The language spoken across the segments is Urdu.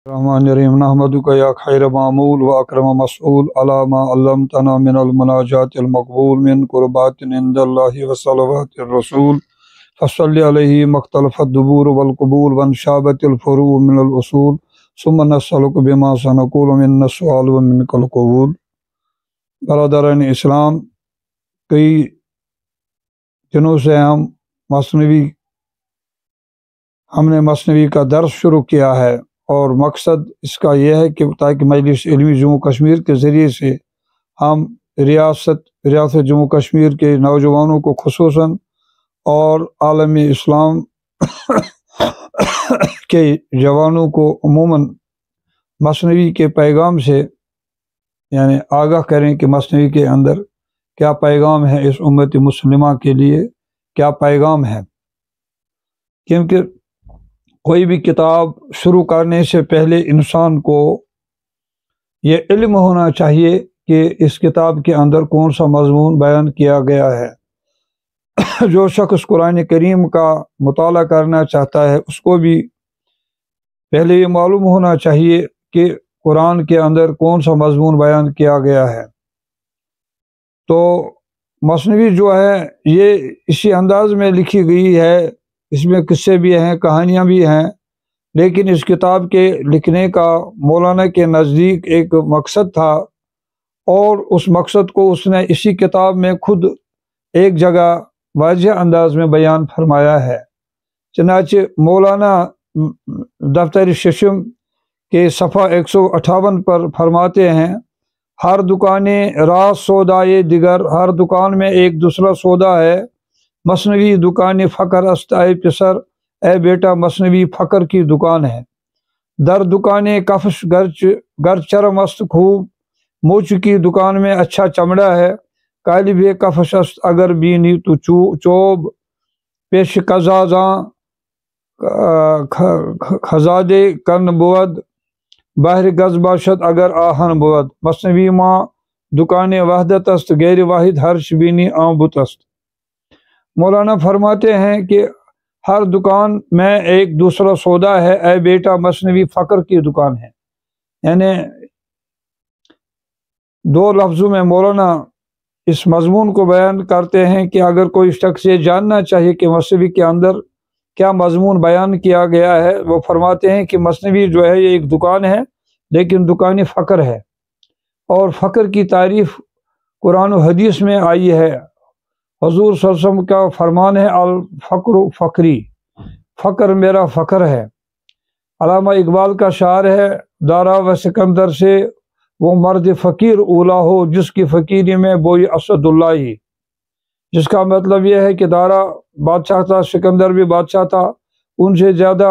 الرحمن الرحیم نحمدک یا خیر معمول و اکرم مسئول علی ما علمتنا من المناجات المقبول من قربات عند اللہ و صلوات الرسول فصلی علیہ مختلف الدبور والقبول وانشابت الفروع من الاصول ثم نسألک بما سنقول من السؤال و منک القبول۔ برادران اسلام، کئی دنوں سے ہم نے مصنوی کا درس شروع کیا ہے، اور مقصد اس کا یہ ہے کہ تاکہ مجلس علمی جموں کشمیر کے ذریعے سے ہم ریاست جموں کشمیر کے نوجوانوں کو خصوصاً اور عالم اسلام کے جوانوں کو عموماً مصنوی کے پیغام سے آگاہ کریں کہ مصنوی کے اندر کیا پیغام ہے، اس امت مسلمہ کے لیے کیا پیغام ہے۔ کیونکہ کوئی بھی کتاب شروع کرنے سے پہلے انسان کو یہ علم ہونا چاہیے کہ اس کتاب کے اندر کون سا مضمون بیان کیا گیا ہے۔ جو شخص قرآن کریم کا مطالعہ کرنا چاہتا ہے اس کو بھی پہلے یہ معلوم ہونا چاہیے کہ قرآن کے اندر کون سا مضمون بیان کیا گیا ہے۔ تو مصنوی جو ہے یہ اسی انداز میں لکھی گئی ہے، اس میں قصے بھی ہیں، کہانیاں بھی ہیں، لیکن اس کتاب کے لکھنے کا مولانا کے نزدیک ایک مقصد تھا، اور اس مقصد کو اس نے اسی کتاب میں خود ایک جگہ واضح انداز میں بیان فرمایا ہے۔ چنانچہ مولانا دفتر ششم کے صفحہ 158 پر فرماتے ہیں، ہر دکانیں راز سودائے دیگر، ہر دکان میں ایک دوسرا سودا ہے۔ مصنوی دکان فقر است اے پسر، اے بیٹا مصنوی فقر کی دکان ہے۔ در دکان کفش گر چرم است خوب، موچ کی دکان میں اچھا چمڑا ہے۔ قالب کفش است اگر بینی تو چوب، پیش قزازاں خزادے کن بود، باہر گز باشد اگر آہن بود۔ مصنوی ماں دکان وحدت است، غیر واحد ہرش بینی آمبت است۔ مولانا فرماتے ہیں کہ ہر دکان میں ایک دوسرا سودا ہے، اے بیٹا مصنوی فقر کی دکان ہے۔ دو لفظوں میں مولانا اس مضمون کو بیان کرتے ہیں کہ اگر کوئی شخص یہ جاننا چاہیے کہ مصنوی کے اندر کیا مضمون بیان کیا گیا ہے، وہ فرماتے ہیں کہ مصنوی جو ہے یہ ایک دکان ہے، لیکن دکان فقر ہے، اور فقر کی تعریف قرآن و حدیث میں آئی ہے۔ حضور صلی اللہ علیہ وسلم کا فرمان ہے، الفقر فقری، فقر میرا فقر ہے۔ علامہ اقبال کا شعر ہے، دارا و سکندر سے وہ مرد فقیر اولا ہو، جس کی فقیری میں بوئی اسد اللہ ہی۔ جس کا مطلب یہ ہے کہ دارا بادشاہ تھا، سکندر بھی بادشاہ تھا، ان سے زیادہ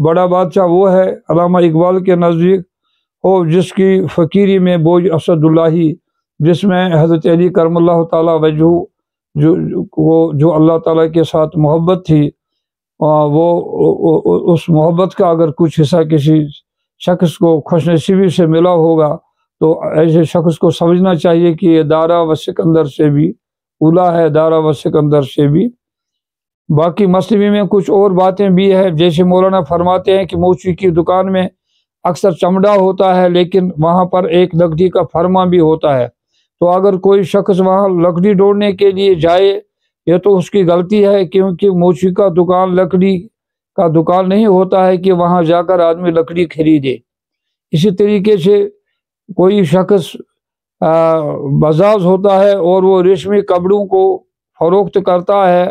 بڑا بادشاہ وہ ہے علامہ اقبال کے نزدیک ہو جس کی فقیری میں بوئی اسد اللہ ہی، جس میں حضرت علی کرم اللہ تعالیٰ وجہ جو اللہ تعالیٰ کے ساتھ محبت تھی، وہ اس محبت کا اگر کچھ حصہ کسی شخص کو خوش نصیبی سے ملا ہوگا تو ایسے شخص کو سمجھنا چاہیے کہ یہ دارا و سکندر سے بھی اولا ہے، دارا و سکندر سے بھی۔ باقی مصنوی میں کچھ اور باتیں بھی ہیں، جیسے مولانا فرماتے ہیں کہ موچی کی دکان میں اکثر چمڑا ہوتا ہے، لیکن وہاں پر ایک لکڑی کا فرما بھی ہوتا ہے، تو اگر کوئی شخص وہاں لکڑی ڈھونڈنے کے لیے جائے یہ تو اس کی غلطی ہے، کیونکہ موچی کا دکان لکڑی کا دکان نہیں ہوتا ہے کہ وہاں جا کر آدمی لکڑی خریدے۔ اسی طریقے سے کوئی شخص بزاز ہوتا ہے اور وہ ریشمی کپڑوں کو فروخت کرتا ہے،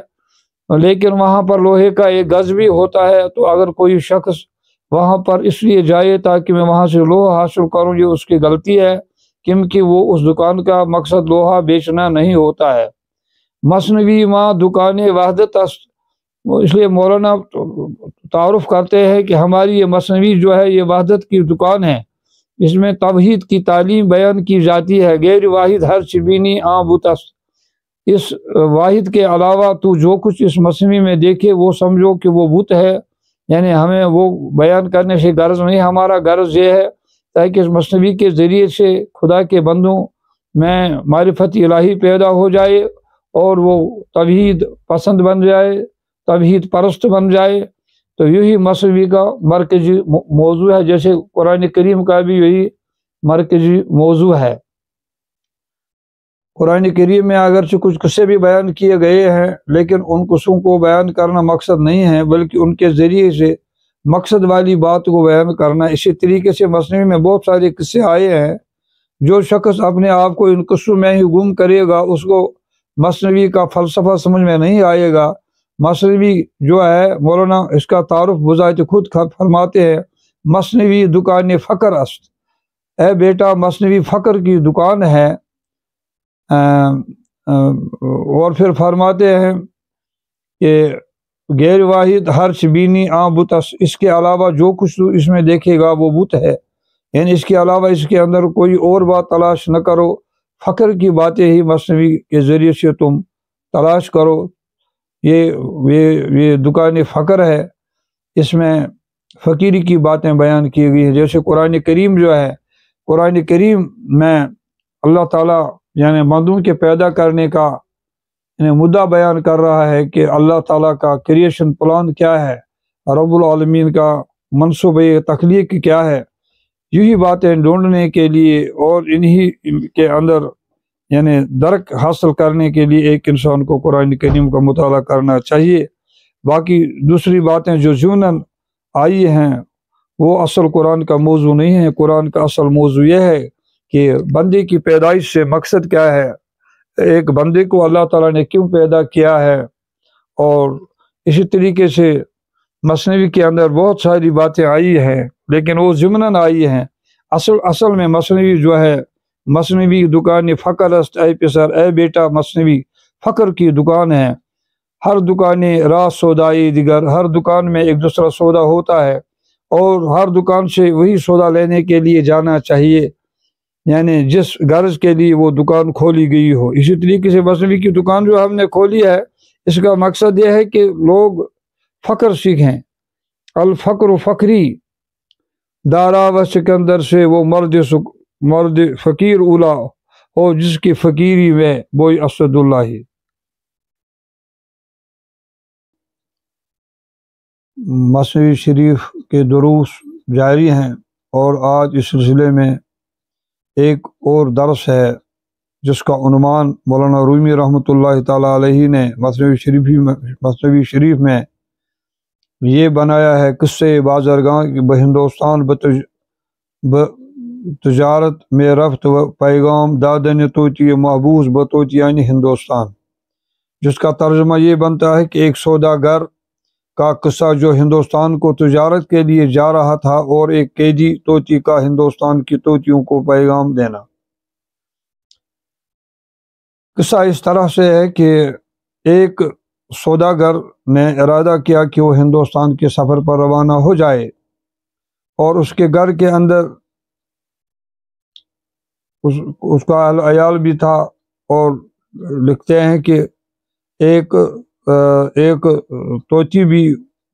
لیکن وہاں پر لوہے کا ایک گز بھی ہوتا ہے، تو اگر کوئی شخص وہاں پر اس لیے جائے تاکہ میں وہاں سے لوہا حاصل کروں، یہ اس کی غلطی ہے، کیونکہ وہ اس دکان کا مقصد لوہا بیچنا نہیں ہوتا ہے۔ مصنوی ماں دکان وحدت است، اس لیے مولانا تعارف کرتے ہیں کہ ہماری یہ مصنوی جو ہے یہ وحدت کی دکان ہے، اس میں توحید کی تعلیم بیان کی جاتی ہے۔ غیر واحد ہر چبینی آمبت است، اس واحد کے علاوہ تو جو کچھ اس مصنوی میں دیکھے وہ سمجھو کہ وہ بت ہے، یعنی ہمیں وہ بیان کرنے سے غرض نہیں، ہمارا غرض یہ ہے تاکہ اس مصنوی کے ذریعے سے خدا کے بندوں میں معرفت الہی پیدا ہو جائے اور وہ توحید پسند بن جائے، توحید پرست بن جائے، تو یہی مصنوی کا مرکزی موضوع ہے، جیسے قرآن کریم کا بھی یہی مرکزی موضوع ہے۔ قرآن کریم میں اگرچہ کچھ قصے بھی بیان کیے گئے ہیں، لیکن ان قصوں کو بیان کرنا مقصد نہیں ہے، بلکہ ان کے ذریعے سے مقصد والی بات کو بیان کرنا۔ اسی طریقے سے مصنوی میں بہت سارے قصے آئے ہیں۔ جو شخص اپنے آپ کو ان قصوں میں ہی گم کرے گا، اس کو مصنوی کا فلسفہ سمجھ میں نہیں آئے گا۔ مصنوی جو ہے، مولانا اس کا تعارف بذات خود فرماتے ہیں، مصنوی دکان فقر است، اے بیٹا مصنوی فقر کی دکان ہے۔ اور پھر فرماتے ہیں کہ غیر واحد ہر چبینی بت، اس کے علاوہ جو کچھ تو اس میں دیکھے گا وہ بت ہے، یعنی اس کے علاوہ اس کے اندر کوئی اور بات تلاش نہ کرو، فقر کی باتیں ہی مصنوی کے ذریعے سے تم تلاش کرو۔ یہ دکان فقر ہے، اس میں فقیری کی باتیں بیان کی گئی ہیں۔ جیسے قرآن کریم جو ہے، قرآن کریم میں اللہ تعالیٰ یعنی بندوں کے پیدا کرنے کا مدعا بیان کر رہا ہے کہ اللہ تعالیٰ کا کریشن پلان کیا ہے، رب العالمین کا منصوبہ تخلیق کیا ہے۔ یہی باتیں ڈھونڈنے کے لیے اور انہی کے اندر یعنی درک حاصل کرنے کے لیے ایک انسان کو قرآن کریم کا مطالعہ کرنا چاہیے۔ باقی دوسری باتیں جو ضمناً آئی ہیں وہ اصل قرآن کا موضوع نہیں ہے۔ قرآن کا اصل موضوع یہ ہے کہ بندے کی پیدائش سے مقصد کیا ہے، ایک بندے کو اللہ تعالیٰ نے کیوں پیدا کیا ہے۔ اور اسی طریقے سے مصنوی کے اندر بہت ساری باتیں آئی ہیں، لیکن وہ ضمناً آئی ہیں۔ اصل میں مصنوی جو ہے، مصنوی دکان فقر است اے پسر، اے بیٹا مصنوی فقر کی دکان ہے۔ ہر دکان راہ سودائی دیگر، ہر دکان میں ایک دوسرا سودا ہوتا ہے، اور ہر دکان سے وہی سودا لینے کے لیے جانا چاہیے، یعنی جس غرض کے لیے وہ دکان کھولی گئی ہو۔ اسی طریقے سے مصنوی کی دکان جو ہم نے کھولی ہے، اس کا مقصد یہ ہے کہ لوگ فقر سیکھیں۔ الفقر فقری دارا و سکندر سے وہ مرد فقیر اولا ہو، جس کی فقیری میں بوئی اسد اللہ۔ مصنوی شریف کے دروس جاری ہیں، اور آج اس سلسلے میں ایک اور درس ہے جس کا عنوان مولانا رومی رحمۃ اللہ تعالیٰ علیہ نے مصنوی شریف میں یہ بنایا ہے، قصے بازرگاہ بہندوستان تجارت میں رفت و پیغام دادن توتی محبوس بتوتی یعنی ہندوستان، جس کا ترجمہ یہ بنتا ہے کہ ایک سوداگر کا قصہ جو ہندوستان کو تجارت کے لیے جا رہا تھا، اور ایک قیدی طوطی کا ہندوستان کی طوطیوں کو پیغام دینا۔ قصہ اس طرح سے ہے کہ ایک سوداگر نے ارادہ کیا کہ وہ ہندوستان کے سفر پر روانہ ہو جائے، اور اس کے گھر کے اندر اس کا عیال بھی تھا، اور لکھتے ہیں کہ ایک طوطی بھی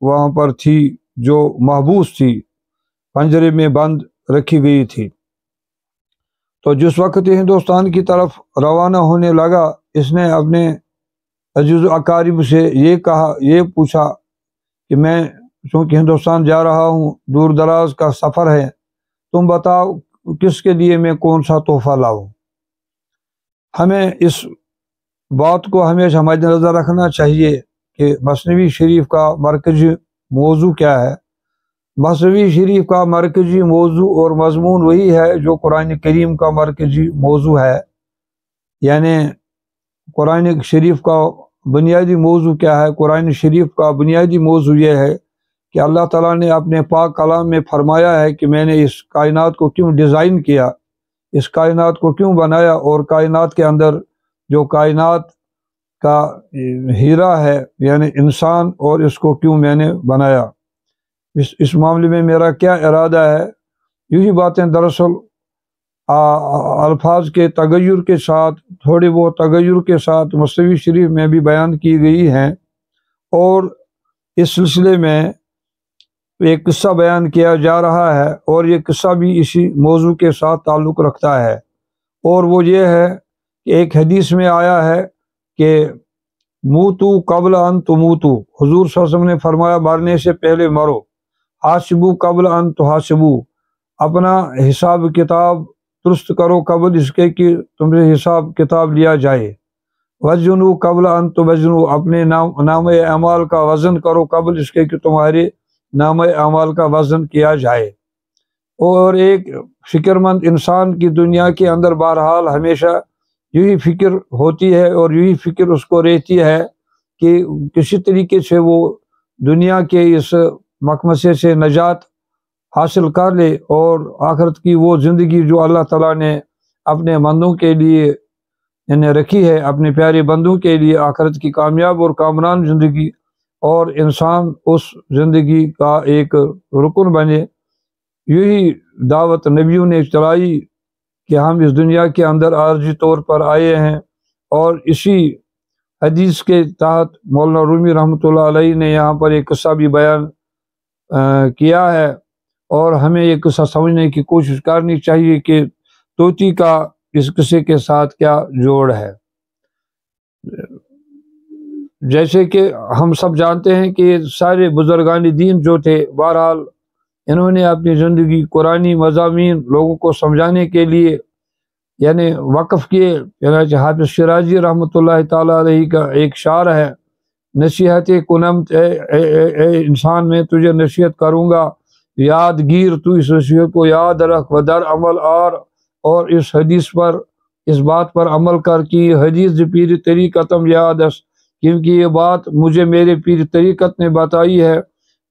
وہاں پر تھی جو محبوس تھی، پنجرے میں بند رکھی گئی تھی۔ تو جس وقت ہندوستان کی طرف روانہ ہونے لگا، اس نے اپنے عزیز و اقارب سے یہ پوچھا کہ میں چونکہ ہندوستان جا رہا ہوں، دور دراز کا سفر ہے، تم بتاؤ کس کے لیے میں کون سا تحفہ لاؤں۔ ہمیں اس بات کو ہمیشہ مد نظر رکھنا چاہیے کہ مصنوی شریف کا مرکزی موضوع کیا ہے۔ مصنوی شریف کا مرکزی موضوع اور مضمون وہی ہے جو قرآن کریم کا مرکزی موضوع ہے، یعنی قرآن شریف کا بنیادی موضوع کیا ہے؟ قرآن شریف کا بنیادی موضوع یہ ہے کہ اللہ تعالیٰ نے اپنے پاک کلام میں فرمایا ہے کہ میں نے اس کائنات کو کیوں ڈیزائن کیا، اس کائنات کو کیوں بنایا، اور کائنات کے اندر جو کائنات کا ہیرا ہے یعنی انسان، اور اس کو کیوں میں نے بنایا، اس معاملے میں میرا کیا ارادہ ہے۔ یہی باتیں دراصل الفاظ کے تغیر کے ساتھ، تھوڑے بہت تغیر کے ساتھ مصنوی شریف میں بھی بیان کی گئی ہیں، اور اس سلسلے میں ایک قصہ بیان کیا جا رہا ہے، اور یہ قصہ بھی اسی موضوع کے ساتھ تعلق رکھتا ہے، اور وہ یہ ہے کہ ایک حدیث میں آیا ہے کہ موتو قبل ان تموتو، حضور صلی اللہ علیہ وسلم نے فرمایا مرنے سے پہلے مرو۔ حاسبو قبل ان تحاسبو، اپنا حساب کتاب درست کرو قبل اس کے کہ تم سے حساب کتاب لیا جائے۔ وزنو قبل ان توزنو، اپنے نام اعمال کا وزن کرو قبل اس کے کہ تمہارے نام اعمال کا وزن کیا جائے۔ اور ایک فکر مند انسان کی دنیا کے اندر بہرحال ہمیشہ یہی فکر ہوتی ہے اور یہی فکر اس کو رہتی ہے کہ کسی طریقے سے وہ دنیا کے اس مکمسے سے نجات حاصل کر لے اور آخرت کی وہ زندگی جو اللہ تعالیٰ نے اپنے بندوں کے لیے یعنی رکھی ہے، اپنے پیارے بندوں کے لیے آخرت کی کامیاب اور کامران زندگی، اور انسان اس زندگی کا ایک رکن بنے۔ یہی دعوت نبیوں نے چلائی کہ ہم اس دنیا کے اندر عارضی طور پر آئے ہیں، اور اسی حدیث کے تحت مولانا رومی رحمۃ اللہ علیہ نے یہاں پر ایک قصہ بھی بیان کیا ہے، اور ہمیں یہ قصہ سمجھنے کی کوشش کرنی چاہیے کہ طوطی کا اس قصے کے ساتھ کیا جوڑ ہے۔ جیسے کہ ہم سب جانتے ہیں کہ سارے بزرگان دین جو تھے بہرحال انہوں نے اپنی زندگی قرآنی مضامین لوگوں کو سمجھانے کے لیے یعنی وقف کیے۔ یعنی حافظ شیرازی رحمۃ اللہ تعالیٰ علیہ کا ایک شعر ہے، نصیحت کنم اے انسان میں تجھے نصیحت کروں گا، یاد گیر تو اس نصیحت کو یاد رکھ و در عمل اور اس حدیث پر اس بات پر عمل کر کہ حدیث پیر طریقتم یادس، کیونکہ یہ بات مجھے میرے پیر طریقت نے بتائی ہے۔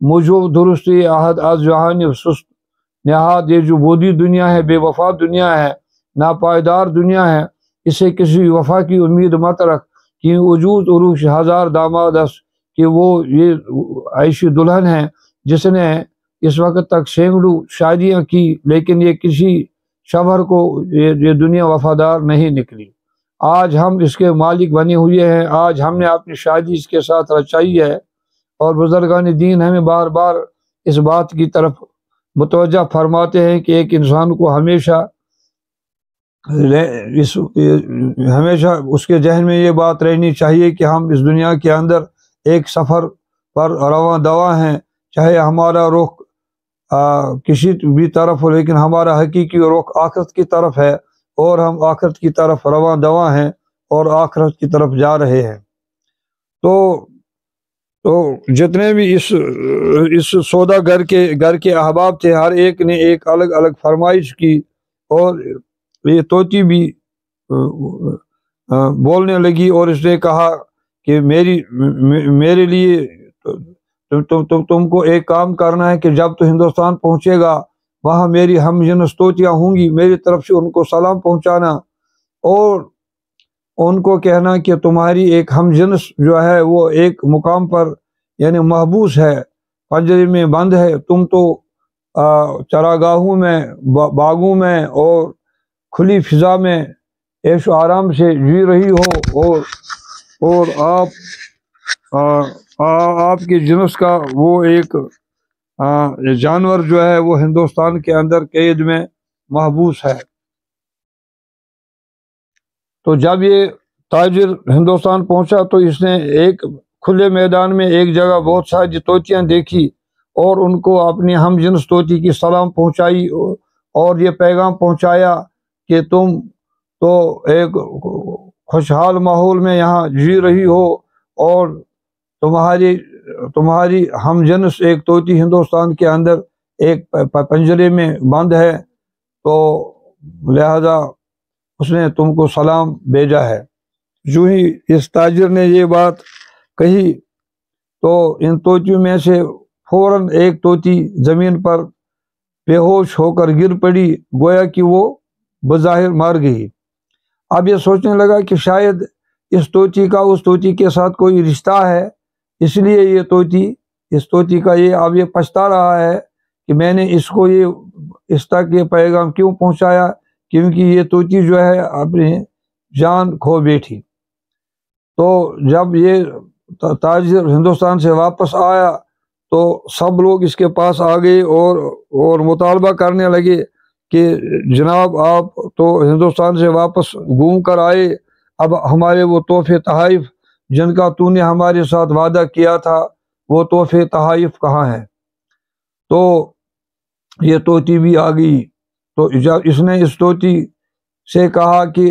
مجھو درست عہد از جہان سست نہاد، یہ جو بودی دنیا ہے، بے وفا دنیا ہے، ناپائیدار دنیا ہے، اسے کسی وفا کی امید مت رکھ کہ وجود عروش ہزار دامادس، کہ وہ یہ عیشی دلہن ہے جس نے اس وقت تک سینکڑوں شادیاں کی لیکن یہ کسی شوہر کو یہ دنیا وفادار نہیں نکلی۔ آج ہم اس کے مالک بنے ہوئے ہیں، آج ہم نے اپنی شادی اس کے ساتھ رچائی ہے، اور بزرگان دین ہمیں بار بار اس بات کی طرف متوجہ فرماتے ہیں کہ ایک انسان کو ہمیشہ اس کے ذہن میں یہ بات رہنی چاہیے کہ ہم اس دنیا کے اندر ایک سفر پر رواں دواں ہیں، چاہے ہمارا رخ کسی بھی طرف ہو لیکن ہمارا حقیقی رخ آخرت کی طرف ہے، اور ہم آخرت کی طرف رواں دواں ہیں اور آخرت کی طرف جا رہے ہیں۔ تو جتنے بھی اس سودا گھر کے احباب تھے، ہر ایک نے ایک الگ الگ فرمائش کی، اور یہ طوطی بھی بولنے لگی اور اس نے کہا کہ میرے لیے تم کو ایک کام کرنا ہے کہ جب تو ہندوستان پہنچے گا وہاں میری ہم جنس طوطیاں ہوں گی، میری طرف سے ان کو سلام پہنچانا اور ان کو کہنا کہ تمہاری ایک ہم جنس جو ہے وہ ایک مقام پر یعنی محبوس ہے، پنجرے میں بند ہے، تم تو چراگاہوں میں، باغوں میں اور کھلی فضا میں عیش و آرام سے جی رہی ہو، اور آپ کے جنس کا وہ ایک جانور جو ہے وہ ہندوستان کے اندر قید میں محبوس ہے۔ تو جب یہ تاجر ہندوستان پہنچا تو اس نے ایک کھلے میدان میں ایک جگہ بہت ساری طوطیاں دیکھی اور ان کو اپنی ہم جنس طوطی کی سلام پہنچائی اور یہ پیغام پہنچایا کہ تم تو ایک خوشحال ماحول میں یہاں جی رہی ہو اور تمہاری ہم جنس ایک طوطی ہندوستان کے اندر ایک پنجرے میں بند ہے، تو لہذا اس نے تم کو سلام بھیجا ہے۔ جو ہی اس تاجر نے یہ بات کہی تو ان طوطیوں میں سے فوراً ایک طوطی زمین پر بے ہوش ہو کر گر پڑی، گویا کہ وہ بظاہر مر گئی۔ اب یہ سوچنے لگا کہ شاید اس طوطی کا اس طوطی کے ساتھ کوئی رشتہ ہے، اس لیے یہ طوطی کا اب یہ پچھتا رہا ہے کہ میں نے اس کو اس تک یہ پیغام کیوں پہنچایا، کیونکہ یہ طوطی جو ہے اپنی جان کھو بیٹھی۔ تو جب یہ تاجر ہندوستان سے واپس آیا تو سب لوگ اس کے پاس آ گئے اور مطالبہ کرنے لگے کہ جناب آپ تو ہندوستان سے واپس گھوم کر آئے، اب ہمارے وہ تحفے تحائف جن کا تو نے ہمارے ساتھ وعدہ کیا تھا وہ تحفے تحائف کہاں ہیں؟ تو یہ طوطی بھی آ گئی، تو اس نے اس طوطی سے کہا کہ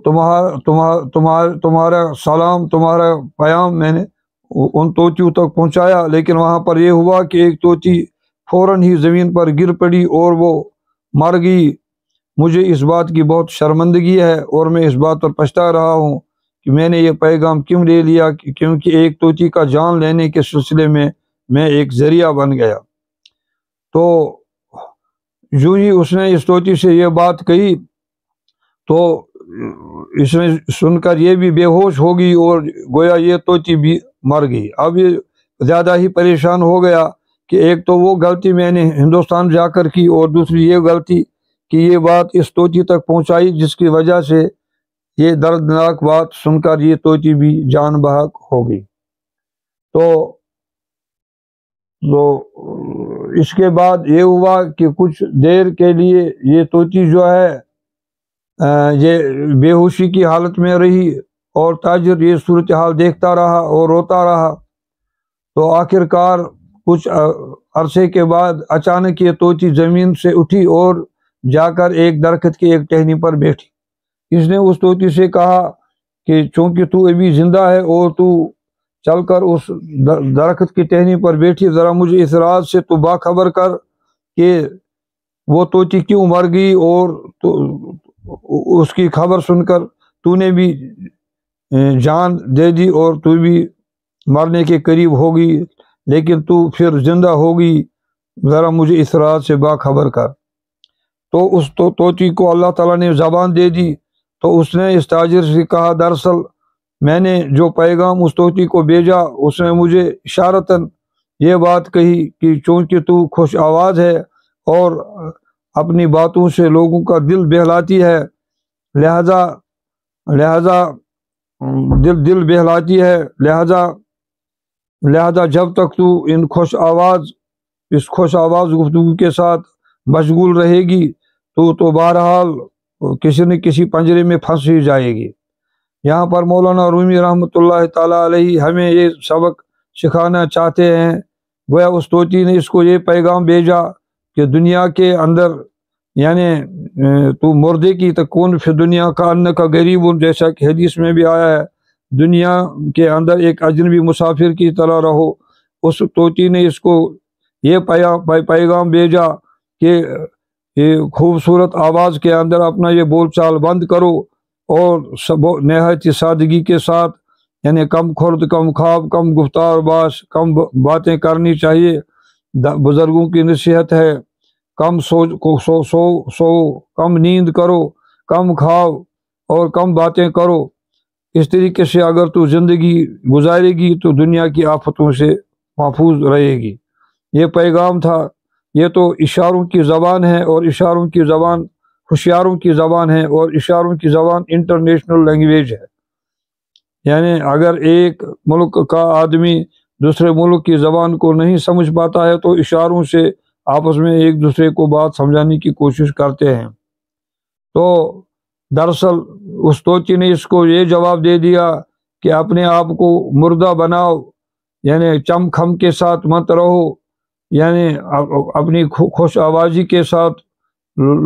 تمہارا سلام، تمہارا پیام میں نے ان طوطیوں تک پہنچایا، لیکن وہاں پر یہ ہوا کہ ایک طوطی فوراً ہی زمین پر گر پڑی اور وہ مر گئی۔ مجھے اس بات کی بہت شرمندگی ہے اور میں اس بات پر پچھتا رہا ہوں کہ میں نے یہ پیغام کیوں لے لیا، کیونکہ ایک طوطی کا جان لینے کے سلسلے میں ایک ذریعہ بن گیا۔ تو جو ہی اس نے اس طوطی سے یہ بات کہی تو اس نے سن کر یہ بھی بے ہوش ہو گئی اور گویا یہ طوطی بھی مر گئی۔ اب یہ زیادہ ہی پریشان ہو گیا کہ ایک تو وہ غلطی میں نے ہندوستان جا کر کی، اور دوسری یہ غلطی کہ یہ بات اس طوطی تک پہنچائی، جس کی وجہ سے یہ دردناک بات سن کر یہ طوطی بھی جان بحق ہو گئی۔ تو اس کے بعد یہ ہوا کہ کچھ دیر کے لیے یہ طوطی جو ہے یہ بے ہوشی کی حالت میں رہی، اور تاجر یہ صورتحال دیکھتا رہا اور روتا رہا۔ تو آخر کار کچھ عرصے کے بعد اچانک یہ طوطی زمین سے اٹھی اور جا کر ایک درخت کی ایک ٹہنی پر بیٹھی۔ اس نے اس طوطی سے کہا کہ چونکہ تو ابھی زندہ ہے اور تو چل کر اس درخت کی ٹہنی پر بیٹھی، ذرا مجھے اس راز سے تو باخبر کر کہ وہ طوطی کیوں مر گئی، اور اس کی خبر سن کر تو نے بھی جان دے دی اور تو بھی مرنے کے قریب ہو گئی، لیکن تو پھر زندہ ہو گئی، ذرا مجھے اس راز سے باخبر کر۔ تو اس طوطی کو اللہ تعالیٰ نے زبان دے دی، تو اس نے اس تاجر سے کہا دراصل میں نے جو پیغام اس طوطی کو بھیجا اس نے مجھے اشارتاً یہ بات کہی کہ چونکہ تو خوش آواز ہے اور اپنی باتوں سے لوگوں کا دل بہلاتی ہے، لہذا دل بہلاتی ہے، لہذا جب تک تو اس خوش آواز گفتگو کے ساتھ مشغول رہے گی تو بہرحال کسی نہ کسی پنجرے میں پھنس ہی جائے گی۔ یہاں پر مولانا رومی رحمۃ اللہ تعالیٰ علیہ ہمیں یہ سبق سکھانا چاہتے ہیں۔ گویا اس طوطی نے اس کو یہ پیغام بھیجا کہ دنیا کے اندر یعنی تو مردے کی تکون فی دنیا کا ان کا غریب، جیسا کہ حدیث میں بھی آیا ہے، دنیا کے اندر ایک اجنبی مسافر کی طرح رہو۔ اس طوطی نے اس کو یہ پیغام بھیجا کہ یہ خوبصورت آواز کے اندر اپنا یہ بول چال بند کرو اور نہایت سادگی کے ساتھ یعنی کم خورد، کم خواب، کم گفتار باش، کم باتیں کرنی چاہیے۔ بزرگوں کی نصیحت ہے کم سو کم نیند کرو، کم کھاؤ اور کم باتیں کرو۔ اس طریقے سے اگر تو زندگی گزارے گی تو دنیا کی آفتوں سے محفوظ رہے گی۔ یہ پیغام تھا۔ یہ تو اشاروں کی زبان ہے، اور اشاروں کی زبان ہوشیاروں کی زبان ہے، اور اشاروں کی زبان انٹرنیشنل لینگویج ہے۔ یعنی اگر ایک ملک کا آدمی دوسرے ملک کی زبان کو نہیں سمجھ پاتا ہے تو اشاروں سے آپس میں ایک دوسرے کو بات سمجھانے کی کوشش کرتے ہیں۔ تو دراصل اس طوطی نے اس کو یہ جواب دے دیا کہ اپنے آپ کو مردہ بناؤ، یعنی چم کھم کے ساتھ مت رہو، یعنی اپنی خوش آوازی کے ساتھ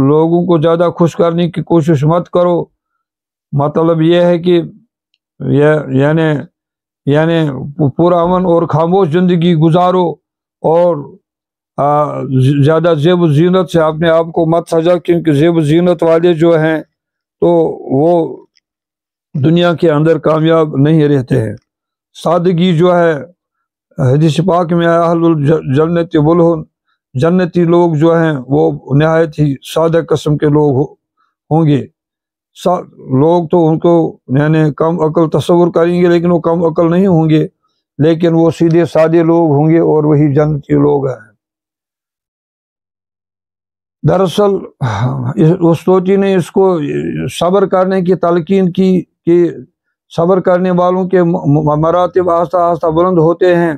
لوگوں کو زیادہ خوش کرنے کی کوشش مت کرو۔ مطلب یہ ہے کہ یعنی پورا امن اور خاموش زندگی گزارو، اور زیادہ زیب و زینت سے اپنے آپ کو مت سجا، کیونکہ زیب و زینت والے جو ہیں تو وہ دنیا کے اندر کامیاب نہیں رہتے ہیں۔ سادگی جو ہے حدیث پاک میں اہل الجنت ولہن، جنتی لوگ جو ہیں وہ نہایت ہی سادہ قسم کے لوگ ہوں گے۔ لوگ تو ان کو یعنی کم عقل تصور کریں گے، لیکن وہ کم عقل نہیں ہوں گے، لیکن وہ سیدھے سادے لوگ ہوں گے، اور وہی جنتی لوگ ہیں۔ دراصل اس طوطی نے اس کو صبر کرنے کی تلقین کی کہ صبر کرنے والوں کے مراتب آہستہ آہستہ بلند ہوتے ہیں۔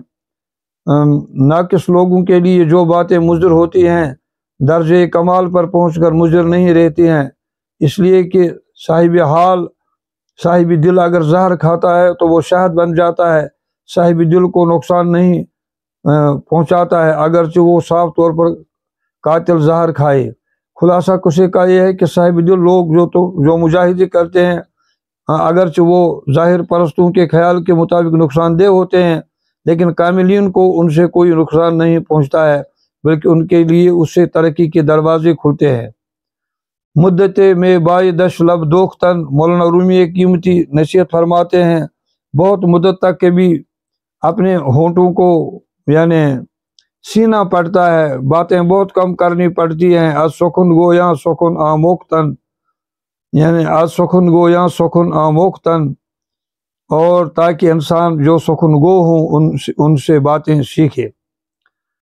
ناقص لوگوں کے لیے جو باتیں مضر ہوتی ہیں درجے کمال پر پہنچ کر مضر نہیں رہتی ہیں، اس لیے کہ صاحب حال صاحب دل اگر زہر کھاتا ہے تو وہ شہد بن جاتا ہے، صاحب دل کو نقصان نہیں پہنچاتا ہے اگرچہ وہ صاف طور پر قاتل زہر کھائے۔ خلاصہ قصے کا یہ ہے کہ صاحب دل لوگ جو مجاہدے کرتے ہیں اگرچہ وہ ظاہر پرستوں کے خیال کے مطابق نقصان دہ ہوتے ہیں، لیکن کاملین کو ان سے کوئی نقصان نہیں پہنچتا ہے، بلکہ ان کے لیے اس سے ترقی کے دروازے کھلتے ہیں۔ مدت میں بائے دش لب دوختن، مولانا رومی ایک قیمتی نصیحت فرماتے ہیں، بہت مدت تک کے بھی اپنے ہونٹوں کو یعنی سینا پڑتا ہے، باتیں بہت کم کرنی پڑتی ہیں۔ از سخن گویاں سخن آموختن، یعنی از سخن گویاں سخن آموختن، اور تاکہ انسان جو سخن گو ہوں ان سے باتیں سیکھے۔